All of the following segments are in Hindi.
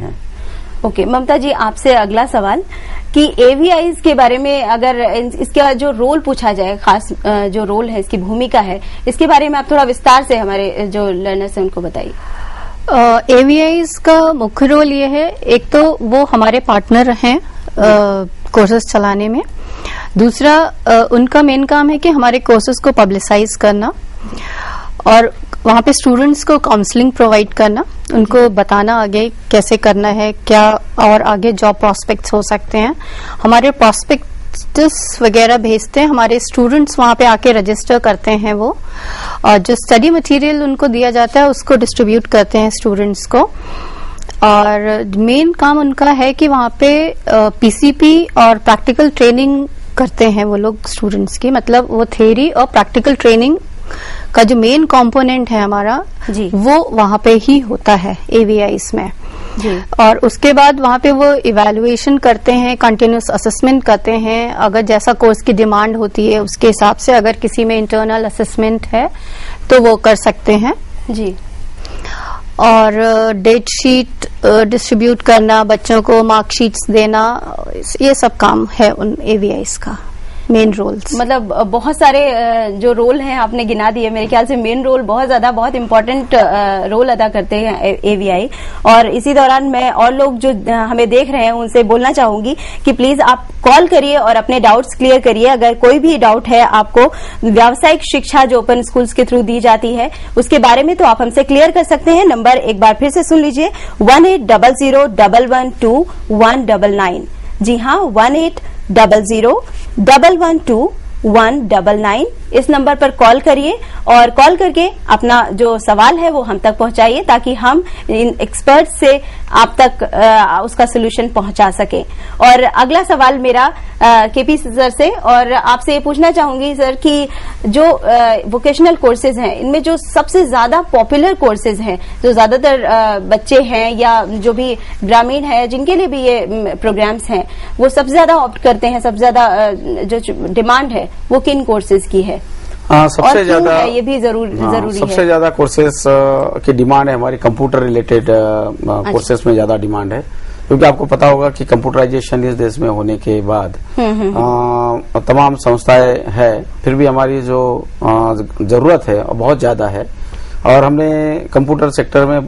हैं। ओके, ममता जी आपसे अगला सवाल कि एवीआईज के बारे में अगर इसका जो रोल पूछा जाए, खास जो रोल है, इसकी भूमिका है, इसके बारे में आप थोड़ा विस्तार से हमारे जो लर्नर्स हैं उनको बताइए। एवीआईज का मुख्य रोल ये है, एक तो वो हमारे पार्टनर हैं कोर्सेज चलाने में, दूसरा उनका मेन काम है कि हमारे कोर्सेज को पब्लिसाइज करना और वहाँ पे स्टूडेंट्स को काउंसलिंग प्रोवाइड करना, उनको बताना आगे कैसे करना है, क्या और आगे जॉब प्रोस्पेक्ट्स हो सकते हैं। हमारे प्रोस्पेक्ट्स वगैरह भेजते हैं, हमारे स्टूडेंट्स वहाँ पे आके रजिस्टर करते हैं वो, और जो स्टडी मटेरियल उनको दिया जाता है उसको डिस्ट्रीब्यूट करते हैं स्टूडेंट्स को। और मेन काम उनका है कि वहाँ पे पीसीपी और प्रैक्टिकल ट्रेनिंग करते हैं वो लोग स्टूडेंट्स की, मतलब वो थ्योरी और प्रैक्टिकल ट्रेनिंग का जो मेन कंपोनेंट है हमारा जी, वो वहाँ पे ही होता है एवीआईज में जी। और उसके बाद वहाँ पे वो इवैल्यूएशन करते हैं, कंटिन्यूस असेसमेंट करते हैं, अगर जैसा कोर्स की डिमांड होती है उसके हिसाब से, अगर किसी में इंटरनल असेसमेंट है तो वो कर सकते हैं जी। और डेट शीट डिस्ट्रीब्यूट करना, बच्चों को मार्कशीट्स देना, ये सब काम है उन एवीआईज का मेन रोल्स। मतलब बहुत सारे जो रोल हैं आपने गिना दिए, मेरे ख्याल से मेन रोल बहुत ज्यादा, बहुत इम्पोर्टेंट रोल अदा करते हैं एवीआई। और इसी दौरान मैं और लोग जो हमें देख रहे हैं उनसे बोलना चाहूंगी कि प्लीज आप कॉल करिए और अपने डाउट्स क्लियर करिए। अगर कोई भी डाउट है आपको व्यावसायिक शिक्षा जो ओपन स्कूल्स के थ्रू दी जाती है उसके बारे में, तो आप हमसे क्लियर कर सकते हैं। नंबर एक बार फिर से सुन लीजिए, 1800112199। जी हाँ, 1800112199। इस नंबर पर कॉल करिए और कॉल करके अपना जो सवाल है वो हम तक पहुंचाइए, ताकि हम इन एक्सपर्ट से आप तक उसका सोल्यूशन पहुंचा सके। और अगला सवाल मेरा केपी सर से, और आपसे ये पूछना चाहूंगी सर कि जो वोकेशनल कोर्सेज हैं, इनमें जो सबसे ज्यादा पॉपुलर कोर्सेज हैं, जो ज्यादातर बच्चे हैं या जो भी ग्रामीण है जिनके लिए भी ये प्रोग्राम्स हैं, वो सबसे ज्यादा ऑप्ट करते हैं, सबसे ज्यादा जो डिमांड है वो किन कोर्सेज की है? सबसे ज्यादा ये भी जरूरी है। सबसे ज्यादा कोर्सेज की डिमांड है हमारी कंप्यूटर रिलेटेड कोर्सेज में ज्यादा डिमांड है, क्योंकि आपको पता होगा कि कंप्यूटराइजेशन इस देश में होने के बाद तमाम संस्थाएं है, फिर भी हमारी जो जरूरत है बहुत ज्यादा है। और हमने कंप्यूटर सेक्टर में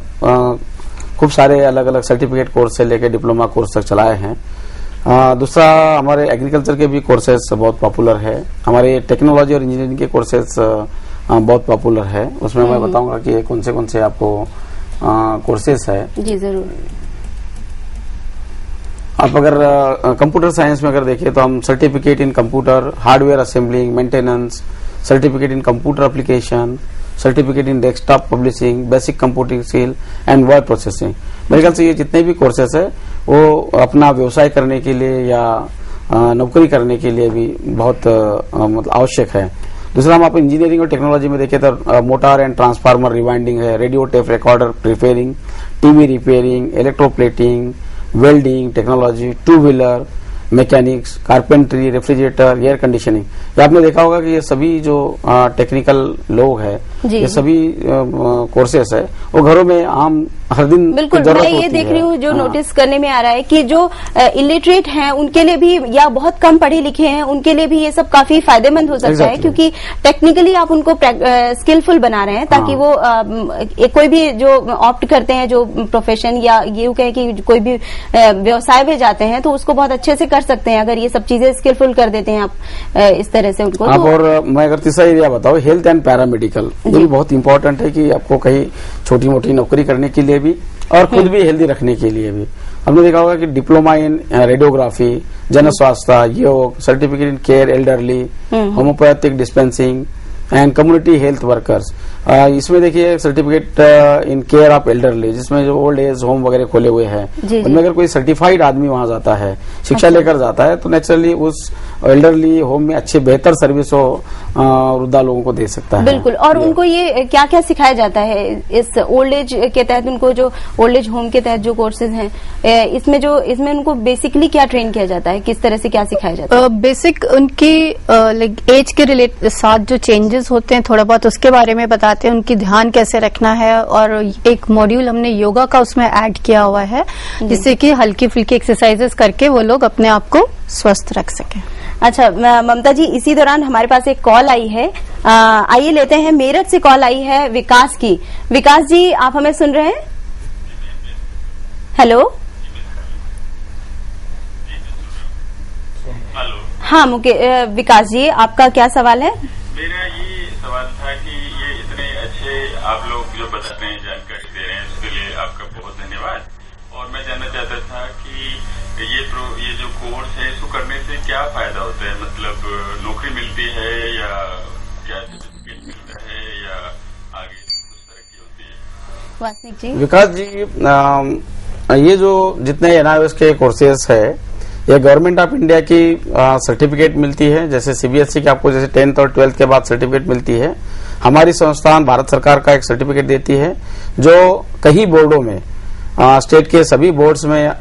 खूब सारे अलग अलग सर्टिफिकेट कोर्स से लेकर डिप्लोमा कोर्स तक चलाए हैं। दूसरा, हमारे एग्रीकल्चर के भी कोर्सेज बहुत पॉपुलर है, हमारे टेक्नोलॉजी और इंजीनियरिंग के कोर्सेज बहुत पॉपुलर है। उसमें मैं बताऊंगा कि कौन से आपको कोर्सेज है। जी जरूर। आप अगर कंप्यूटर साइंस में अगर देखिए तो हम certificate in computer hardware assembling maintenance, certificate in computer application, certificate in desktop publishing, basic computing skill and word processing, मेरे ख्याल से ये जितने भी कोर्सेस है वो अपना व्यवसाय करने के लिए या नौकरी करने के लिए भी बहुत मतलब आवश्यक है। दूसरा, हम आप इंजीनियरिंग और टेक्नोलॉजी में देखें तो मोटर एंड ट्रांसफार्मर रिवाइंडिंग है, radio tape recorder repairing, TV repairing, electroplating, welding technology, two wheeler mechanics, carpentry, refrigerator, air conditioning. ये आपने देखा होगा कि ये सभी जो टेक्निकल लोग हैं, ये सभी कोर्सेस है वो घरों में आम हर दिन बिल्कुल मैं ये देख रही हूँ, जो नोटिस करने में आ रहा है कि जो इलिटरेट हैं उनके लिए भी, या बहुत कम पढ़े लिखे हैं उनके लिए भी ये सब काफी फायदेमंद हो सकता है, क्योंकि टेक्निकली आप उनको स्किलफुल बना रहे हैं, ताकि वो कोई भी जो ऑप्ट करते हैं जो प्रोफेशन, या ये कहें कि कोई भी व्यवसाय में जाते हैं तो उसको बहुत अच्छे से कर सकते हैं अगर ये सब चीजें स्किलफुल कर देते हैं आप इस तरह से उनको। आप और मैं अगर तीसरा एरिया बताऊं, हेल्थ एंड पैरामेडिकल, ये भी बहुत इंपॉर्टेंट है कि आपको कहीं छोटी मोटी नौकरी करने के लिए भी और खुद भी हेल्दी रखने के लिए भी। हमने देखा होगा कि डिप्लोमा इन रेडियोग्राफी, जन स्वास्थ्य, योग, certificate in care elderly, homeopathic dispensing and community health workers. इसमें देखिए certificate in care of elderly, जिसमें जो ओल्ड एज होम वगैरह खोले हुए हैं, उनमें अगर कोई सर्टिफाइड आदमी वहां जाता है, शिक्षा लेकर जाता है, तो नेचुरली उस एल्डरली होम में अच्छे बेहतर सर्विस वृद्धा लोगों को दे सकता है। बिल्कुल। और उनको ये क्या क्या सिखाया जाता है इस ओल्ड एज के तहत? उनको जो ओल्ड एज होम के तहत जो कोर्सेज हैं, इसमें उनको बेसिकली क्या ट्रेन किया जाता है, किस तरह से क्या सिखाया जाता है? बेसिक उनकी एज के साथ जो चेंजेस चैलेंजेस होते हैं थोड़ा बहुत उसके बारे में बताते हैं, उनकी ध्यान कैसे रखना है, और एक मॉड्यूल हमने योगा का उसमें ऐड किया हुआ है जिससे कि हल्की फुल्की एक्सरसाइजेस करके वो लोग अपने आप को स्वस्थ रख सकें। अच्छा ममता जी, इसी दौरान हमारे पास एक कॉल आई है, आइए लेते हैं। मेरठ से कॉल आई है विकास की। विकास जी, आप हमें सुन रहे हैं? हेलो। हेलो। हाँ विकास जी, आपका क्या सवाल है? मेरा ये सवाल था कि ये इतने अच्छे आप लोग जो बता रहे हैं, जानकारी दे रहे हैं, उसके लिए आपका बहुत धन्यवाद। और मैं जानना चाहता था कि ये जो कोर्स है इसको करने से क्या फायदा होता है, मतलब नौकरी मिलती है या क्या सर्टिफिकेट मिलता है या आगे कुछ तरक्की होती है? वासनिक जी। विकास जी, ये जो जितने NIOS के कोर्सेज है ये गवर्नमेंट ऑफ इंडिया की सर्टिफिकेट मिलती है। जैसे CBSE की आपको जैसे 10th और 12th के बाद सर्टिफिकेट मिलती है, हमारी संस्थान भारत सरकार का एक सर्टिफिकेट देती है जो कई बोर्डों में, स्टेट के सभी बोर्ड्स में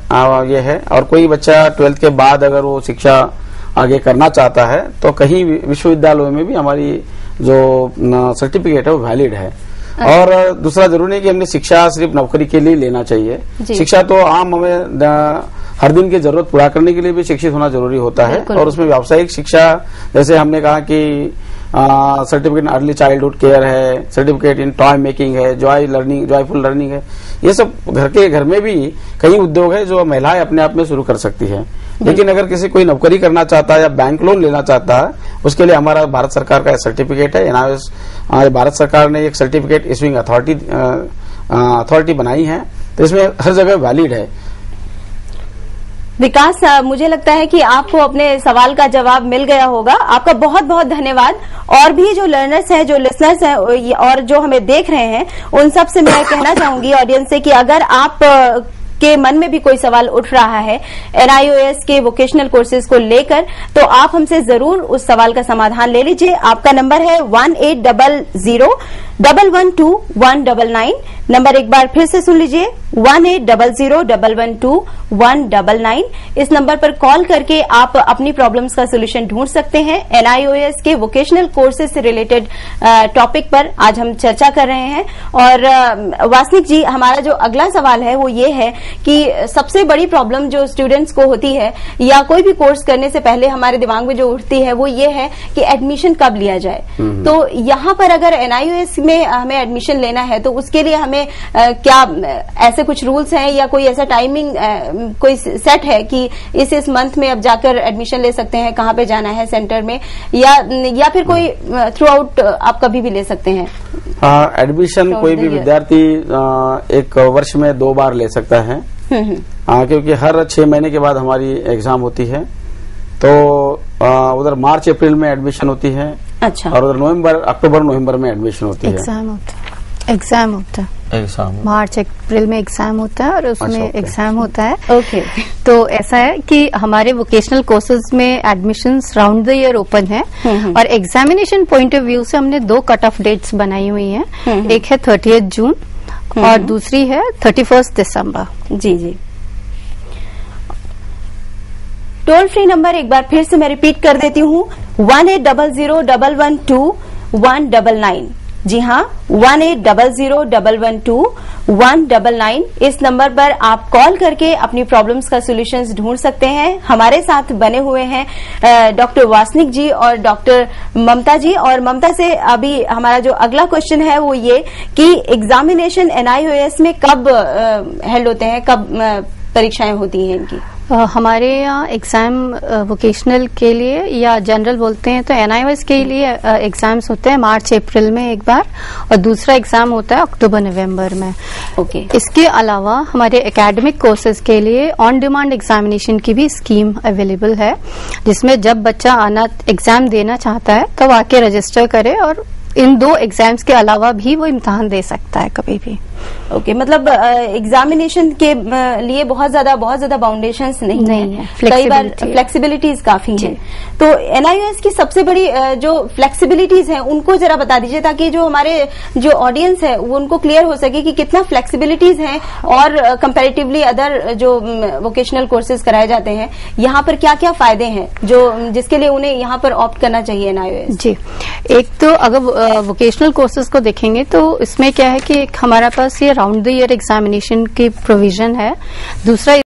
ये है। और कोई बच्चा 12th के बाद अगर वो शिक्षा आगे करना चाहता है तो कहीं विश्वविद्यालयों में भी हमारी जो सर्टिफिकेट है वो वैलिड है। और दूसरा जरूरी नहीं कि हमने शिक्षा सिर्फ नौकरी के लिए लेना चाहिए, शिक्षा तो आम हमें हर दिन की जरूरत पूरा करने के लिए भी शिक्षित होना जरूरी होता है। और उसमें व्यावसायिक शिक्षा, जैसे हमने कहा कि certificate in early childhood care है, सर्टिफिकेट इन टॉय मेकिंग है, जॉयफुल लर्निंग है, ये सब घर में भी कई उद्योग है जो महिलाएं अपने आप में शुरू कर सकती है। लेकिन अगर किसी कोई नौकरी करना चाहता है या बैंक लोन लेना चाहता है, उसके लिए हमारा भारत सरकार का सर्टिफिकेट है। NIOS भारत सरकार ने एक सर्टिफिकेट इशूइंग अथॉरिटी बनाई है, तो इसमें हर जगह वैलिड है। विकास, मुझे लगता है कि आपको अपने सवाल का जवाब मिल गया होगा। आपका बहुत बहुत धन्यवाद। और भी जो लर्नर्स हैं, जो लिसनर्स हैं और जो हमें देख रहे हैं, उन सब से मैं कहना चाहूंगी ऑडियंस से कि अगर आप के मन में भी कोई सवाल उठ रहा है NIOS के वोकेशनल कोर्सेज को लेकर, तो आप हमसे जरूर उस सवाल का समाधान ले लीजिए। आपका नंबर है 1800-112-199। नंबर एक बार फिर से सुन लीजिए, 1800-112-199। इस नंबर पर कॉल करके आप अपनी प्रॉब्लम्स का सोल्यूशन ढूंढ सकते हैं। NIOS के वोकेशनल कोर्सेज से रिलेटेड टॉपिक पर आज हम चर्चा कर रहे हैं। और वासनिक जी, हमारा जो अगला सवाल है वो ये है कि सबसे बड़ी प्रॉब्लम जो स्टूडेंट्स को होती है या कोई भी कोर्स करने से पहले हमारे दिमाग में जो उठती है वो ये है कि एडमिशन कब लिया जाए। तो यहाँ पर अगर NIOS में हमें एडमिशन लेना है तो उसके लिए हमें क्या ऐसे कुछ रूल्स हैं या कोई ऐसा टाइमिंग कोई सेट है कि इस मंथ में अब जाकर एडमिशन ले सकते हैं, कहाँ पे जाना है सेंटर में, या फिर कोई थ्रू आउट आप कभी भी ले सकते हैं? एडमिशन कोई भी विद्यार्थी एक वर्ष में 2 बार ले सकता है। क्योंकि हर 6 महीने के बाद हमारी एग्जाम होती है, तो उधर मार्च अप्रैल में एडमिशन होती है। अच्छा। और उधर अक्टूबर नवंबर में एडमिशन होती है। एग्जाम होता है मार्च अप्रैल में एग्जाम होता है और उसमें एग्जाम होता है। ओके। तो ऐसा है कि हमारे वोकेशनल कोर्सेज में admissions round the year open है। और एग्जामिनेशन पॉइंट ऑफ व्यू से हमने 2 कट ऑफ डेट्स बनाई हुई हैं। एक है 30 जून और दूसरी है 31 दिसंबर। जी जी। टोल फ्री नंबर एक बार फिर से मैं रिपीट कर देती हूँ, 1800-112-199। जी हाँ, 1800-112-199। इस नंबर पर आप कॉल करके अपनी प्रॉब्लम्स का सॉल्यूशंस ढूंढ सकते हैं। हमारे साथ बने हुए हैं डॉक्टर वासनिक जी और डॉक्टर ममता जी। और ममता से अभी हमारा जो अगला क्वेश्चन है वो ये कि एग्जामिनेशन NIOS में कब हेल्ड होते हैं, कब परीक्षाएं होती हैं इनकी? हमारे यहाँ एग्जाम वोकेशनल के लिए या जनरल बोलते हैं तो NIOS के लिए एग्जाम्स होते हैं मार्च अप्रैल में एक बार, और दूसरा एग्जाम होता है अक्टूबर नवंबर में। ओके। इसके अलावा हमारे एकेडमिक कोर्सेज के लिए ऑन डिमांड एग्जामिनेशन की भी स्कीम अवेलेबल है, जिसमें जब बच्चा आना एग्जाम देना चाहता है तब आके रजिस्टर करे और इन 2 एग्जाम्स के अलावा भी वो इम्तिहान दे सकता है कभी भी। ओके, मतलब एग्जामिनेशन के लिए बहुत ज्यादा बाउंडेशंस नहीं है। कई बार फ्लेक्सिबिलिटीज काफी हैं। तो NIOS की सबसे बड़ी जो फ्लेक्सिबिलिटीज हैं उनको जरा बता दीजिए, ताकि जो हमारे जो ऑडियंस है वो उनको क्लियर हो सके कि कितना फ्लेक्सिबिलिटीज हैं और कंपैरेटिवली अदर जो वोकेशनल कोर्सेज कराए जाते हैं यहाँ पर क्या क्या फायदे हैं जो जिसके लिए उन्हें यहाँ पर ऑप्ट करना चाहिए NIOS। जी, एक तो अगर वोकेशनल कोर्सेज को देखेंगे तो इसमें क्या है कि हमारे पास ये राउंड द ईयर एग्जामिनेशन की प्रोविजन है। दूसरा